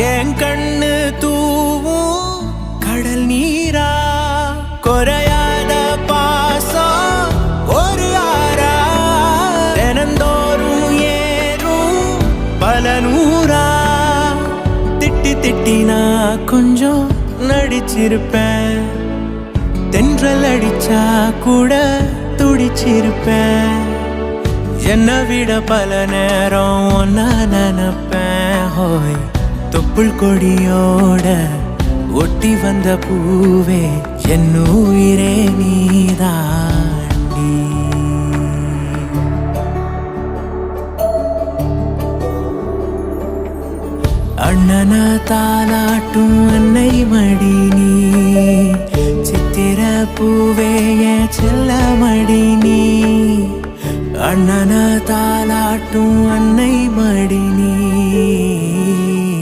என் கண்ணு தூவும் கடல் நீரா குறையாத பாசம் ஒரு ஆறா தினந்தோறும் ஏறும் பல நூறா திட்டி திட்டி நான் கொஞ்சம் நடிச்சிருப்பேன் தென்றல் அடிச்சா கூட துடிச்சிருப்பேன் என்னை விட பல நேரம் ஒன்னா நினைப்பேன் ஹோய் தொப்புள் கொடியோட ஒட்டி வந்த பூவே என் உயிரே நீதாண்டி அண்ணனா தாலாட்டும் அன்னை மடி நீ சித்திர பூவே என் செல்ல மடி நீ அண்ணனா தாலாட்டும் அன்னை மடி நீ